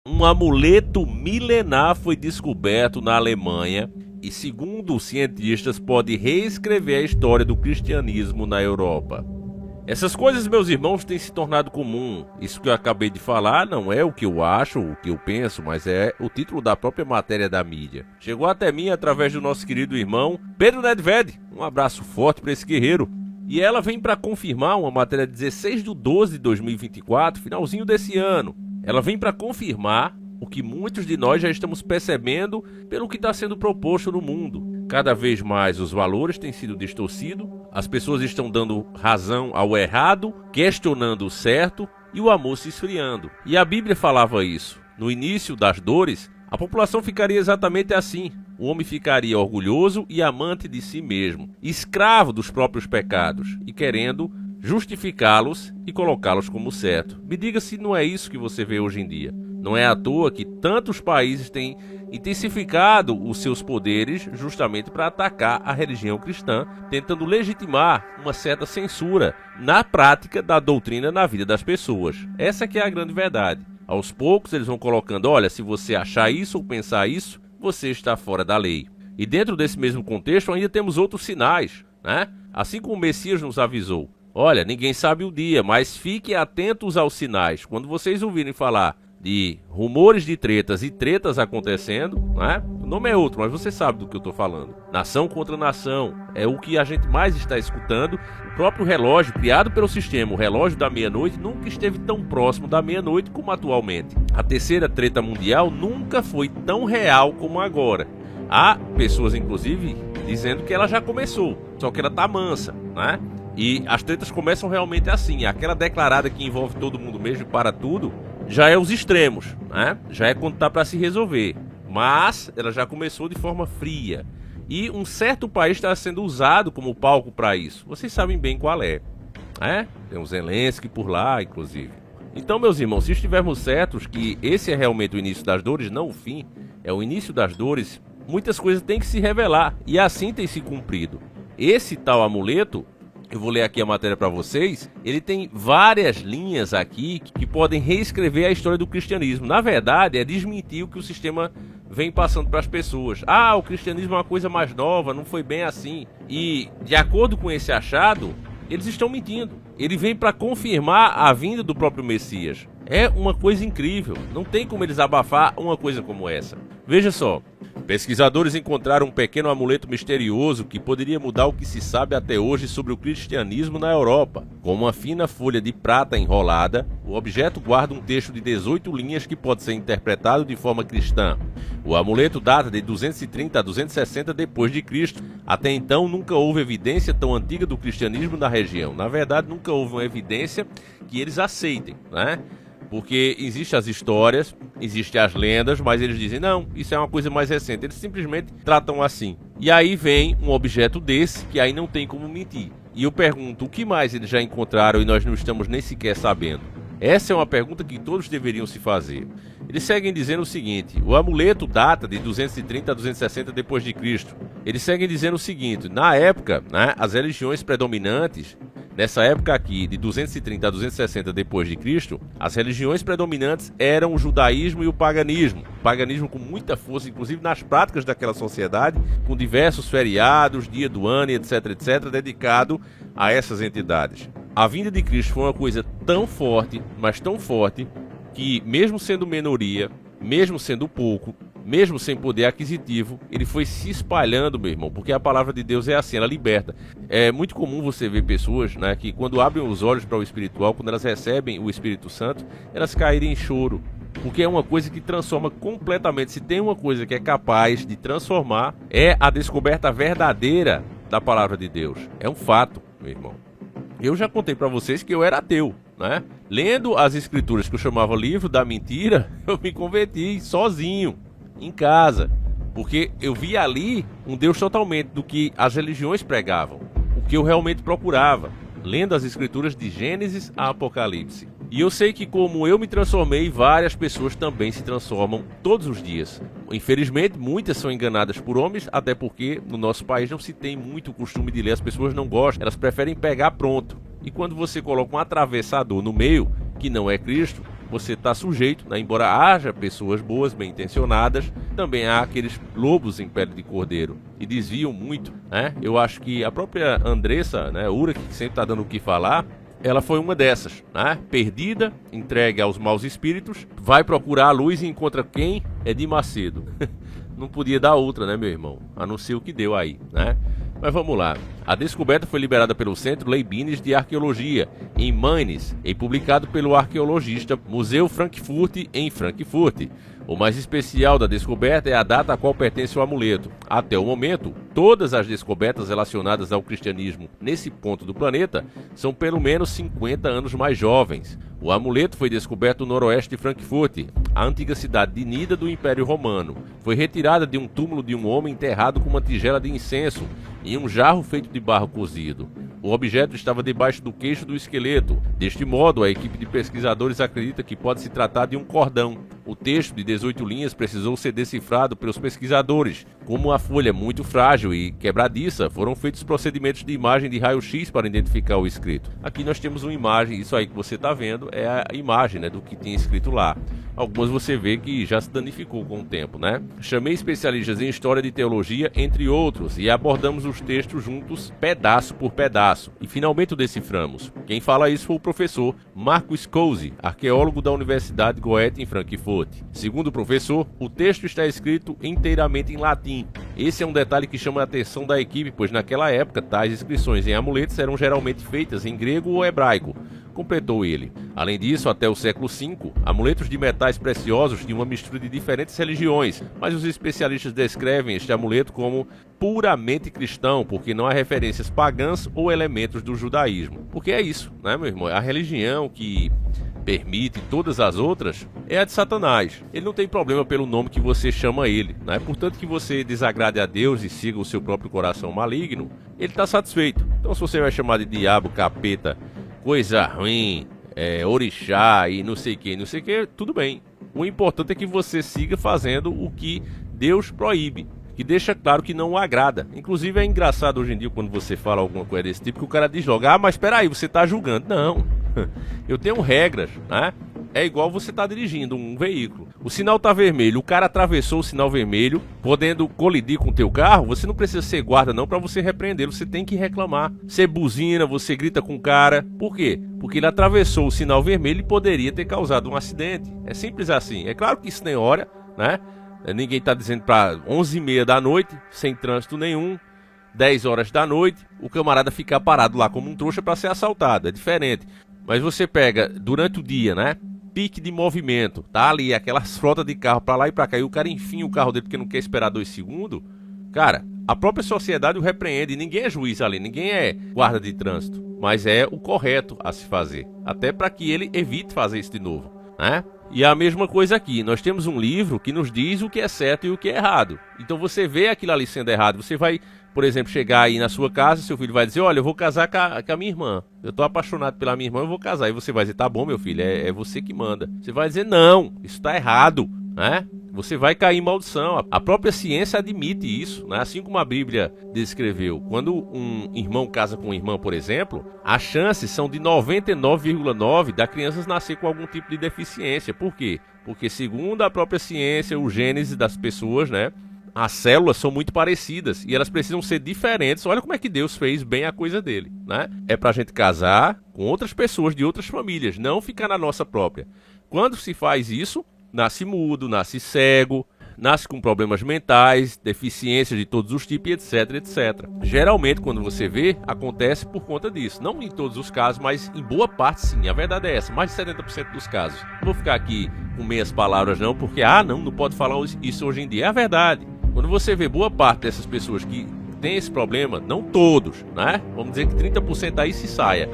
Um amuleto milenar foi descoberto na Alemanha e, segundo os cientistas, pode reescrever a história do cristianismo na Europa. Essas coisas, meus irmãos, têm se tornado comum. Isso que eu acabei de falar não é o que eu acho, o que eu penso, mas é o título da própria matéria da mídia. Chegou até mim através do nosso querido irmão Pedro Nedved. Um abraço forte para esse guerreiro. E ela vem para confirmar uma matéria de 16/12/2024, finalzinho desse ano. Ela vem para confirmar o que muitos de nós já estamos percebendo pelo que está sendo proposto no mundo. Cada vez mais os valores têm sido distorcidos, as pessoas estão dando razão ao errado, questionando o certo e o amor se esfriando. E a Bíblia falava isso. No início das dores, a população ficaria exatamente assim. O homem ficaria orgulhoso e amante de si mesmo, escravo dos próprios pecados e querendo justificá-los e colocá-los como certo. Me diga se não é isso que você vê hoje em dia. Não é à toa que tantos países têm intensificado os seus poderes justamente para atacar a religião cristã, tentando legitimar uma certa censura na prática da doutrina na vida das pessoas. Essa que é a grande verdade. Aos poucos eles vão colocando, olha, se você achar isso ou pensar isso, você está fora da lei. E dentro desse mesmo contexto ainda temos outros sinais, né? Assim como o Messias nos avisou. Olha, ninguém sabe o dia, mas fiquem atentos aos sinais. Quando vocês ouvirem falar de rumores de tretas e tretas acontecendo, né? O nome é outro, mas você sabe do que eu estou falando. Nação contra nação, é o que a gente mais está escutando. O próprio relógio criado pelo sistema, o relógio da meia-noite, nunca esteve tão próximo da meia-noite como atualmente. A terceira treta mundial nunca foi tão real como agora. Há pessoas, inclusive, dizendo que ela já começou, só que ela tá mansa, né? E as tretas começam realmente assim. Aquela declarada que envolve todo mundo mesmo e para tudo, já é os extremos, né? Já é quando tá para se resolver. Mas ela já começou de forma fria. E um certo país está sendo usado como palco para isso. Vocês sabem bem qual é, né? Tem o Zelensky por lá, inclusive. Então, meus irmãos, se estivermos certos que esse é realmente o início das dores, não o fim, é o início das dores, muitas coisas têm que se revelar. E assim tem se cumprido. Esse tal amuleto, eu vou ler aqui a matéria para vocês, ele tem várias linhas aqui que podem reescrever a história do cristianismo. Na verdade, é desmentir o que o sistema vem passando para as pessoas. Ah, o cristianismo é uma coisa mais nova, não foi bem assim. E, de acordo com esse achado, eles estão mentindo. Ele vem para confirmar a vinda do próprio Messias. É uma coisa incrível, não tem como eles abafar uma coisa como essa. Veja só. Pesquisadores encontraram um pequeno amuleto misterioso que poderia mudar o que se sabe até hoje sobre o cristianismo na Europa. Com uma fina folha de prata enrolada, o objeto guarda um texto de 18 linhas que pode ser interpretado de forma cristã. O amuleto data de 230 a 260 d.C. Até então, nunca houve evidência tão antiga do cristianismo na região. Na verdade, nunca houve uma evidência que eles aceitem, né? Porque existem as histórias, existem as lendas, mas eles dizem, não, isso é uma coisa mais recente. Eles simplesmente tratam assim. E aí vem um objeto desse, que aí não tem como mentir. E eu pergunto, o que mais eles já encontraram e nós não estamos nem sequer sabendo? Essa é uma pergunta que todos deveriam se fazer. Eles seguem dizendo o seguinte, o amuleto data de 230 a 260 d.C. Eles seguem dizendo o seguinte, na época, né, as religiões predominantes, nessa época aqui, de 230 a 260 d.C., as religiões predominantes eram o judaísmo e o paganismo. O paganismo com muita força, inclusive nas práticas daquela sociedade, com diversos feriados, dia do ano, etc, dedicado a essas entidades. A vinda de Cristo foi uma coisa tão forte, mas tão forte, que mesmo sendo minoria, mesmo sendo pouco, mesmo sem poder aquisitivo, ele foi se espalhando, meu irmão, porque a palavra de Deus é assim, ela liberta. É muito comum você ver pessoas, né, que quando abrem os olhos para o espiritual, quando elas recebem o Espírito Santo, elas caírem em choro, porque é uma coisa que transforma completamente. Se tem uma coisa que é capaz de transformar, é a descoberta verdadeira da palavra de Deus. É um fato, meu irmão. Eu já contei para vocês que eu era ateu, né? Lendo as escrituras que eu chamava livro da mentira, eu me converti sozinho, em casa, porque eu vi ali um Deus totalmente do que as religiões pregavam, o que eu realmente procurava, lendo as escrituras de Gênesis a Apocalipse. E eu sei que como eu me transformei, várias pessoas também se transformam todos os dias. Infelizmente, muitas são enganadas por homens, até porque no nosso país não se tem muito costume de ler, as pessoas não gostam, elas preferem pegar pronto. E quando você coloca um atravessador no meio, que não é Cristo, você está sujeito, né? Embora haja pessoas boas, bem intencionadas, também há aqueles lobos em pele de cordeiro e desviam muito, né? Eu acho que a própria Andressa, né, Ura, que sempre está dando o que falar, ela foi uma dessas, né? Perdida, entregue aos maus espíritos, vai procurar a luz e encontra quem? Edir Macedo. Não podia dar outra, né, meu irmão? A não ser o que deu aí, né? Mas vamos lá. A descoberta foi liberada pelo Centro Leibniz de Arqueologia, em Mainz, e publicado pelo arqueologista Museu Frankfurt, em Frankfurt. O mais especial da descoberta é a data a qual pertence o amuleto. Até o momento, todas as descobertas relacionadas ao cristianismo nesse ponto do planeta são pelo menos 50 anos mais jovens. O amuleto foi descoberto no noroeste de Frankfurt, a antiga cidade de Nida do Império Romano. Foi retirada de um túmulo de um homem enterrado com uma tigela de incenso e um jarro feito de barro cozido. O objeto estava debaixo do queixo do esqueleto. Deste modo, a equipe de pesquisadores acredita que pode se tratar de um cordão. O texto de 18 linhas precisou ser decifrado pelos pesquisadores. Como a folha é muito frágil e quebradiça, foram feitos procedimentos de imagem de raio-x para identificar o escrito. Aqui nós temos uma imagem, isso aí que você está vendo é a imagem, né, do que tinha escrito lá. Algumas você vê que já se danificou com o tempo, né? Chamei especialistas em história de teologia, entre outros, e abordamos os textos juntos, pedaço por pedaço. E finalmente o deciframos. Quem fala isso foi o professor Marco Scousi, arqueólogo da Universidade Goethe em Frankfurt. Segundo o professor, o texto está escrito inteiramente em latim. Esse é um detalhe que chama a atenção da equipe, pois naquela época tais inscrições em amuletos eram geralmente feitas em grego ou hebraico. Completou ele. Além disso, até o século V, amuletos de metais preciosos tinham uma mistura de diferentes religiões, mas os especialistas descrevem este amuleto como puramente cristão, porque não há referências pagãs ou elementos do judaísmo. Porque é isso, né, meu irmão? A religião que permite todas as outras é a de Satanás. Ele não tem problema pelo nome que você chama ele, né? Portanto que você desagrade a Deus e siga o seu próprio coração maligno, ele está satisfeito. Então se você vai chamar de diabo, capeta, coisa ruim, orixá e não sei o que, tudo bem. O importante é que você siga fazendo o que Deus proíbe, que deixa claro que não o agrada. Inclusive é engraçado hoje em dia quando você fala alguma coisa desse tipo, que o cara diz logo, mas espera aí, você está julgando. Não, eu tenho regras, né? É igual você tá dirigindo um veículo. O sinal tá vermelho, o cara atravessou o sinal vermelho, podendo colidir com o teu carro, você não precisa ser guarda não para você repreender, você tem que reclamar. Você buzina, você grita com o cara. Por quê? Porque ele atravessou o sinal vermelho e poderia ter causado um acidente. É simples assim. É claro que isso tem hora, né? Ninguém tá dizendo para 11h30 da noite, sem trânsito nenhum, 10 horas da noite, o camarada ficar parado lá como um trouxa para ser assaltado. É diferente. Mas você pega durante o dia, né? Pique de movimento, tá ali aquelas frotas de carro pra lá e pra cá, e o cara enfim o carro dele porque não quer esperar 2 segundos, cara, a própria sociedade o repreende, ninguém é juiz ali, ninguém é guarda de trânsito, mas é o correto a se fazer, até para que ele evite fazer isso de novo, né? E a mesma coisa aqui, nós temos um livro que nos diz o que é certo e o que é errado, então você vê aquilo ali sendo errado, você vai, por exemplo, chegar aí na sua casa, seu filho vai dizer, olha, eu vou casar com a minha irmã. Eu tô apaixonado pela minha irmã, eu vou casar. E você vai dizer, tá bom, meu filho, é você que manda. Você vai dizer, não, isso tá errado, né? Você vai cair em maldição. A própria ciência admite isso, né? Assim como a Bíblia descreveu. Quando um irmão casa com uma irmã, por exemplo, as chances são de 99,9% da criança nascer com algum tipo de deficiência. Por quê? Porque segundo a própria ciência, o gênese das pessoas, né? As células são muito parecidas e elas precisam ser diferentes. Olha como é que Deus fez bem a coisa dele, né? É pra gente casar com outras pessoas de outras famílias, não ficar na nossa própria. Quando se faz isso, nasce mudo, nasce cego, nasce com problemas mentais, deficiências de todos os tipos, etc, etc. Geralmente, quando você vê, acontece por conta disso. Não em todos os casos, mas em boa parte sim. A verdade é essa, mais de 70% dos casos. Não vou ficar aqui com meias palavras não, porque não pode falar isso hoje em dia. É a verdade. Quando você vê boa parte dessas pessoas que tem esse problema, não todos, né? Vamos dizer que 30% aí se saia,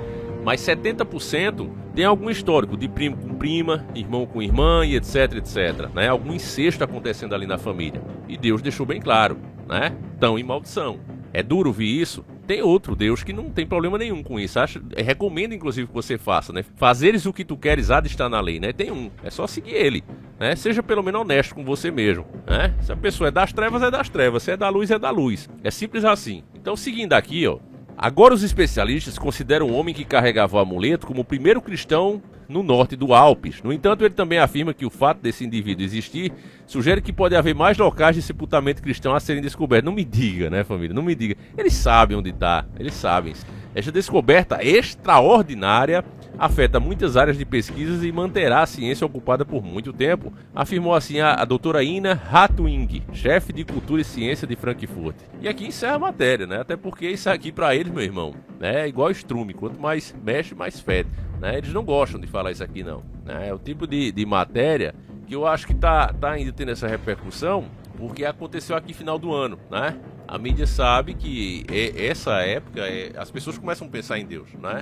mas 70% tem algum histórico de primo com prima, irmão com irmã e etc, etc, né? Algum incesto acontecendo ali na família. E Deus deixou bem claro, né? Estão em maldição. É duro ouvir isso? Tem outro Deus que não tem problema nenhum com isso. Recomendo, inclusive, que você faça, né? Fazeres o que tu queres há de estar na lei, né? Tem um, é só seguir ele, né? Seja pelo menos honesto com você mesmo, né? Se a pessoa é das trevas, é das trevas. Se é da luz, é da luz. É simples assim. Então, seguindo aqui, ó. Agora os especialistas consideram o homem que carregava o amuleto como o primeiro cristão no norte do Alpes. No entanto, ele também afirma que o fato desse indivíduo existir sugere que pode haver mais locais de sepultamento cristão a serem descobertos. Não me diga, né, família? Não me diga. Eles sabem onde está, eles sabem. Esta descoberta extraordinária afeta muitas áreas de pesquisas e manterá a ciência ocupada por muito tempo, afirmou assim a doutora Ina Hartwig, chefe de Cultura e Ciência de Frankfurt. E aqui encerra a matéria, né? Até porque isso aqui para eles, meu irmão, é igual estrume, quanto mais mexe, mais fede. Né? Eles não gostam de falar isso aqui não. Né? É o tipo de matéria que eu acho que tá ainda tendo essa repercussão, porque aconteceu aqui final do ano, né? A mídia sabe que essa época as pessoas começam a pensar em Deus, né?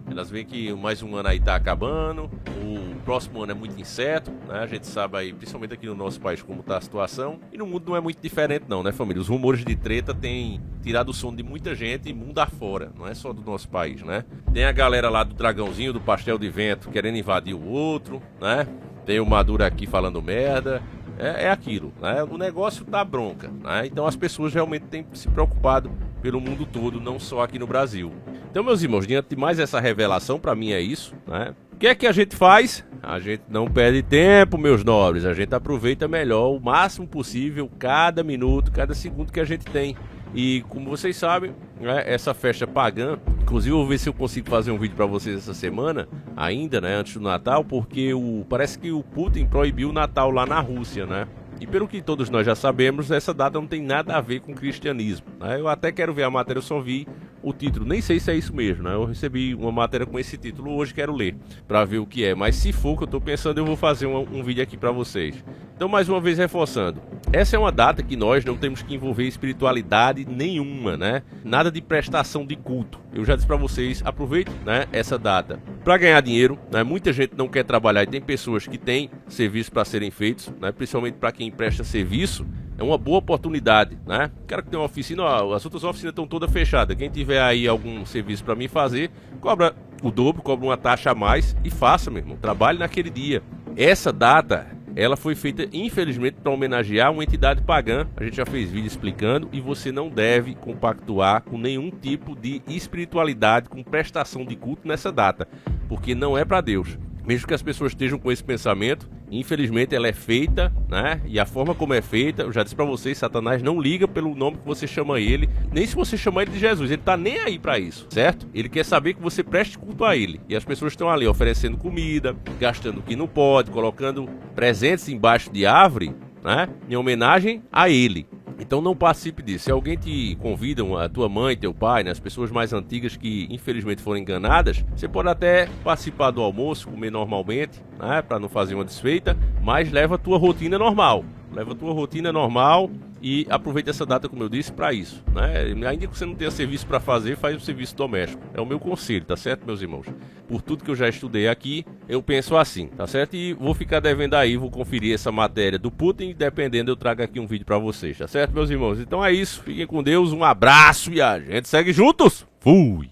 Elas veem que mais um ano aí tá acabando, o próximo ano é muito incerto, né? A gente sabe aí, principalmente aqui no nosso país, como tá a situação. E no mundo não é muito diferente não, né, família? Os rumores de treta têm tirado o sono de muita gente mundo afora, não é só do nosso país, né? Tem a galera lá do Dragãozinho, do Pastel de Vento, querendo invadir o outro, né? Tem o Maduro aqui falando merda. É aquilo, né? O negócio dá bronca, né? Então as pessoas realmente têm se preocupado pelo mundo todo, não só aqui no Brasil. Então, meus irmãos, diante de mais essa revelação, para mim é isso, né? O que é que a gente faz? A gente não perde tempo, meus nobres. A gente aproveita melhor, o máximo possível, cada minuto, cada segundo que a gente tem. E como vocês sabem, né, essa festa pagã, inclusive eu vou ver se eu consigo fazer um vídeo para vocês essa semana, ainda, né, antes do Natal, porque parece que o Putin proibiu o Natal lá na Rússia, né? E pelo que todos nós já sabemos, essa data não tem nada a ver com o cristianismo, né? Eu até quero ver a matéria, eu só vi o título, nem sei se é isso mesmo, né? Eu recebi uma matéria com esse título hoje, quero ler para ver o que é, mas se for o que eu tô pensando, eu vou fazer um vídeo aqui para vocês. Então, mais uma vez reforçando, essa é uma data que nós não temos que envolver espiritualidade nenhuma, né? Nada de prestação de culto. Eu já disse para vocês, aproveitem, né, essa data para ganhar dinheiro, né? Muita gente não quer trabalhar e tem pessoas que têm serviços para serem feitos, né? Principalmente para quem presta serviço. É uma boa oportunidade, né? O cara que tem uma oficina, ó, as outras oficinas estão todas fechadas. Quem tiver aí algum serviço para mim fazer, cobra o dobro, cobra uma taxa a mais e faça, meu irmão. Trabalhe naquele dia. Essa data, ela foi feita, infelizmente, para homenagear uma entidade pagã. A gente já fez vídeo explicando e você não deve compactuar com nenhum tipo de espiritualidade, com prestação de culto nessa data, porque não é para Deus. Mesmo que as pessoas estejam com esse pensamento, infelizmente ela é feita, né? E a forma como é feita, eu já disse pra vocês, Satanás não liga pelo nome que você chama ele, nem se você chama ele de Jesus, ele tá nem aí pra isso, certo? Ele quer saber que você preste culto a ele. E as pessoas estão ali oferecendo comida, gastando o que não pode, colocando presentes embaixo de árvore, né? Em homenagem a ele. Então não participe disso. Se alguém te convida, a tua mãe, teu pai, né, as pessoas mais antigas que infelizmente foram enganadas, você pode até participar do almoço, comer normalmente, né, para não fazer uma desfeita, mas leva a tua rotina normal. Leva a tua rotina normal e aproveita essa data, como eu disse, para isso, né? Ainda que você não tenha serviço para fazer, faz o serviço doméstico. É o meu conselho, tá certo, meus irmãos? Por tudo que eu já estudei aqui, eu penso assim, tá certo? E vou ficar devendo aí, vou conferir essa matéria do Putin, dependendo eu trago aqui um vídeo para vocês, tá certo, meus irmãos? Então é isso, fiquem com Deus, um abraço e a gente segue juntos! Fui!